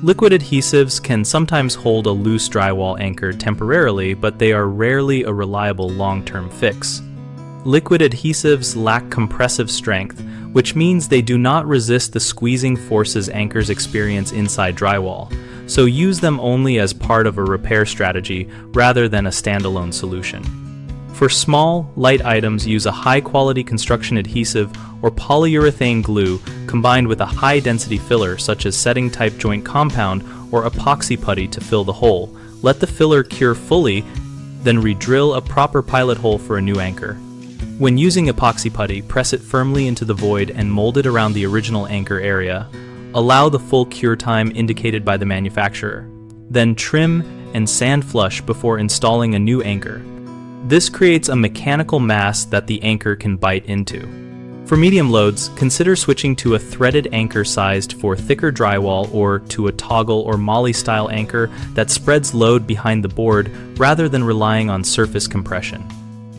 Liquid adhesives can sometimes hold a loose drywall anchor temporarily, but they are rarely a reliable long-term fix. Liquid adhesives lack compressive strength, which means they do not resist the squeezing forces anchors experience inside drywall, so use them only as part of a repair strategy rather than a standalone solution. For small, light items, use a high-quality construction adhesive or polyurethane glue combined with a high-density filler such as setting-type joint compound or epoxy putty to fill the hole. Let the filler cure fully, then redrill a proper pilot hole for a new anchor. When using epoxy putty, press it firmly into the void and mold it around the original anchor area. Allow the full cure time indicated by the manufacturer. Then trim and sand flush before installing a new anchor. This creates a mechanical mass that the anchor can bite into. For medium loads, consider switching to a threaded anchor sized for thicker drywall or to a toggle or molly style anchor that spreads load behind the board rather than relying on surface compression.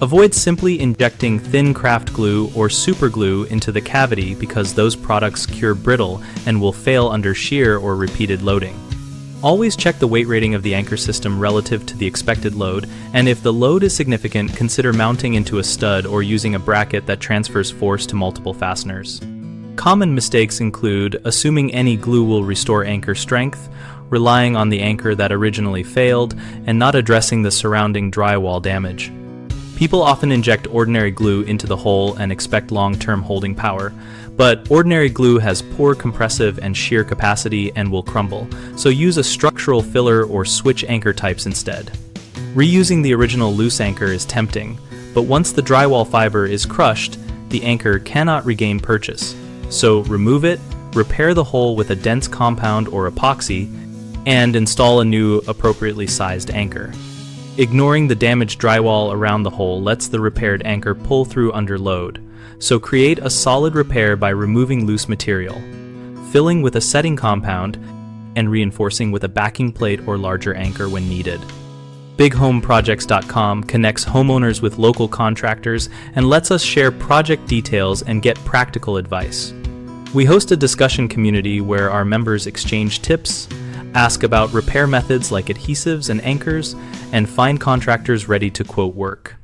Avoid simply injecting thin craft glue or super glue into the cavity because those products cure brittle and will fail under shear or repeated loading. Always check the weight rating of the anchor system relative to the expected load, and if the load is significant, consider mounting into a stud or using a bracket that transfers force to multiple fasteners. Common mistakes include assuming any glue will restore anchor strength, relying on the anchor that originally failed, and not addressing the surrounding drywall damage. People often inject ordinary glue into the hole and expect long-term holding power, but ordinary glue has poor compressive and shear capacity and will crumble, so use a structural filler or switch anchor types instead. Reusing the original loose anchor is tempting, but once the drywall fiber is crushed, the anchor cannot regain purchase. So remove it, repair the hole with a dense compound or epoxy, and install a new appropriately sized anchor. Ignoring the damaged drywall around the hole lets the repaired anchor pull through under load, so create a solid repair by removing loose material, filling with a setting compound, and reinforcing with a backing plate or larger anchor when needed. BigHomeProjects.com connects homeowners with local contractors and lets us share project details and get practical advice. We host a discussion community where our members exchange tips, ask about repair methods like adhesives and anchors, and find contractors ready to quote work.